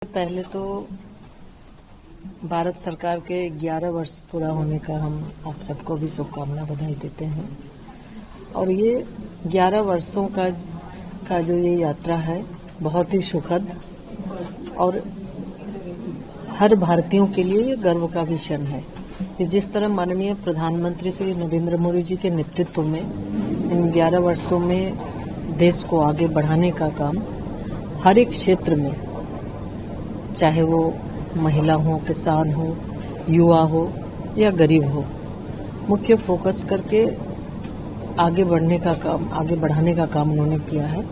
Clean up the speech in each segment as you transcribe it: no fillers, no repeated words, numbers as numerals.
पहले तो भारत सरकार के 11 वर्ष पूरा होने का हम आप सबको भी शुभकामना बधाई देते हैं। और ये 11 वर्षों का जो ये यात्रा है बहुत ही सुखद और हर भारतीयों के लिए ये गर्व का भी क्षण है कि जिस तरह माननीय प्रधानमंत्री श्री नरेंद्र मोदी जी के नेतृत्व में इन 11 वर्षों में देश को आगे बढ़ाने का काम हर एक क्षेत्र में, चाहे वो महिला हो, किसान हो, युवा हो या गरीब हो, मुख्य फोकस करके आगे बढ़ाने का काम उन्होंने किया है।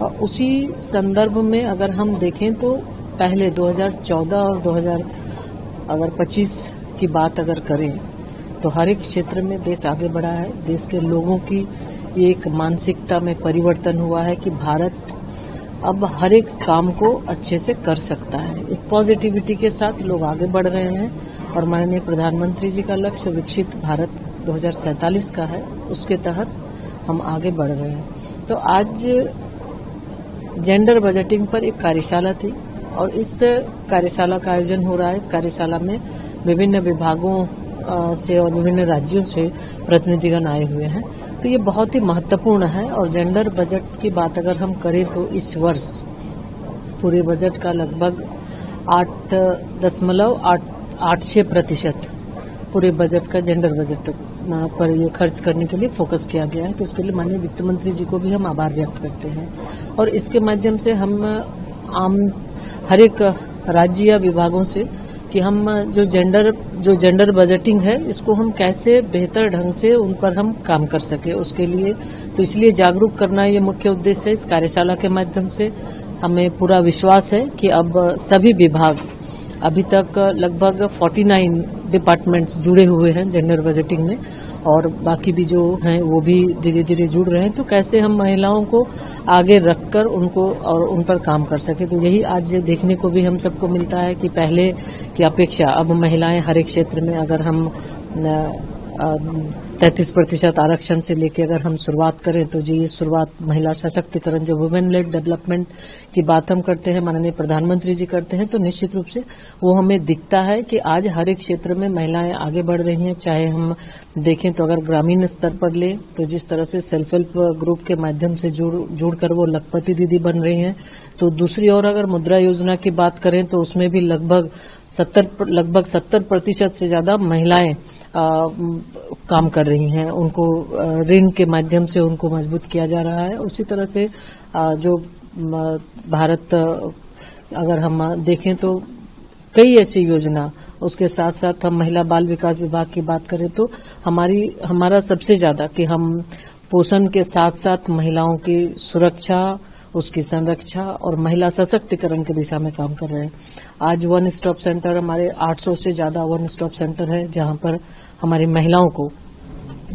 और उसी संदर्भ में अगर हम देखें तो पहले 2014 और 2025 की बात अगर करें तो हर एक क्षेत्र में देश आगे बढ़ा है। देश के लोगों की एक मानसिकता में परिवर्तन हुआ है कि भारत अब हर एक काम को अच्छे से कर सकता है। एक पॉजिटिविटी के साथ लोग आगे बढ़ रहे हैं और माननीय प्रधानमंत्री जी का लक्ष्य विकसित भारत 2047 का है, उसके तहत हम आगे बढ़ रहे हैं। तो आज जेंडर बजटिंग पर एक कार्यशाला थी और इस कार्यशाला का आयोजन हो रहा है। इस कार्यशाला में विभिन्न विभागों से और विभिन्न राज्यों से प्रतिनिधिगण आए हुए हैं। तो ये बहुत ही महत्वपूर्ण है। और जेंडर बजट की बात अगर हम करें तो इस वर्ष पूरे बजट का लगभग 8.86% पूरे बजट का जेंडर बजट पर ये खर्च करने के लिए फोकस किया गया है। तो उसके लिए माननीय वित्त मंत्री जी को भी हम आभार व्यक्त करते हैं। और इसके माध्यम से हम हर एक राज्य या विभागों से कि हम जो जेंडर बजटिंग है इसको हम कैसे बेहतर ढंग से उन पर हम काम कर सके, उसके लिए तो इसलिए जागरूक करना ये मुख्य उद्देश्य है। इस कार्यशाला के माध्यम से हमें पूरा विश्वास है कि अब सभी विभाग, अभी तक लगभग 49 डिपार्टमेंट्स जुड़े हुए हैं जेंडर बजटिंग में और बाकी भी जो हैं वो भी धीरे धीरे जुड़ रहे हैं। तो कैसे हम महिलाओं को आगे रखकर उनको और उन पर काम कर सके, तो यही आज देखने को भी हम सबको मिलता है कि पहले की अपेक्षा अब महिलाएं हर एक क्षेत्र में, अगर हम 33% आरक्षण से लेकर अगर हम शुरुआत करें तो जी ये शुरुआत महिला सशक्तिकरण, जो वुमेन लेड डेवलपमेंट की बात हम करते हैं, माननीय प्रधानमंत्री जी करते हैं, तो निश्चित रूप से वो हमें दिखता है कि आज हर एक क्षेत्र में महिलाएं आगे बढ़ रही हैं। चाहे हम देखें तो अगर ग्रामीण स्तर पर ले तो जिस तरह से सेल्फ हेल्प ग्रुप के माध्यम से जुड़कर वो लखपति दीदी बन रही हैं, तो दूसरी ओर अगर मुद्रा योजना की बात करें तो उसमें भी लगभग 70% से ज्यादा महिलाएं काम कर रही हैं। उनको ऋण के माध्यम से उनको मजबूत किया जा रहा है। उसी तरह से जो भारत अगर हम देखें तो कई ऐसी योजना, उसके साथ साथ हम महिला बाल विकास विभाग की बात करें तो हमारा सबसे ज्यादा कि हम पोषण के साथ साथ महिलाओं की सुरक्षा, उसकी संरक्षा और महिला सशक्तिकरण की दिशा में काम कर रहे हैं। आज वन स्टॉप सेंटर, हमारे 800 से ज्यादा वन स्टॉप सेंटर है जहां पर हमारी महिलाओं को,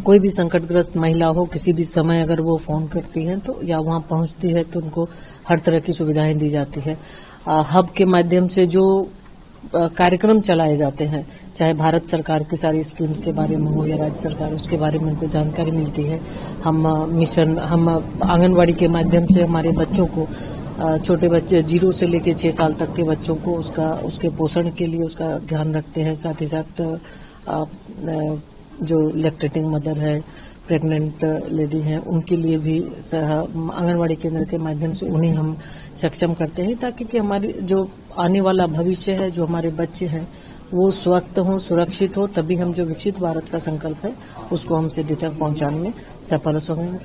कोई भी संकटग्रस्त महिला हो, किसी भी समय अगर वो फोन करती है तो या वहां पहुंचती है तो उनको हर तरह की सुविधाएं दी जाती है। हब के माध्यम से जो कार्यक्रम चलाए जाते हैं, चाहे भारत सरकार की सारी स्कीम्स के बारे में हो या राज्य सरकार, उसके बारे में उनको जानकारी मिलती है। हम आंगनवाड़ी के माध्यम से हमारे बच्चों को, छोटे बच्चे 0 से लेकर 6 साल तक के बच्चों को उसके पोषण के लिए उसका ध्यान रखते हैं। साथ ही साथ जो लैक्टेटिंग मदर है, प्रेग्नेंट लेडी हैं, उनके लिए भी आंगनवाड़ी केंद्र के माध्यम से उन्हें हम सक्षम करते हैं ताकि कि हमारी जो आने वाला भविष्य है, जो हमारे बच्चे हैं वो स्वस्थ हों, सुरक्षित हो, तभी हम जो विकसित भारत का संकल्प है उसको हम सिद्धि तक पहुंचाने में सफल होंगे।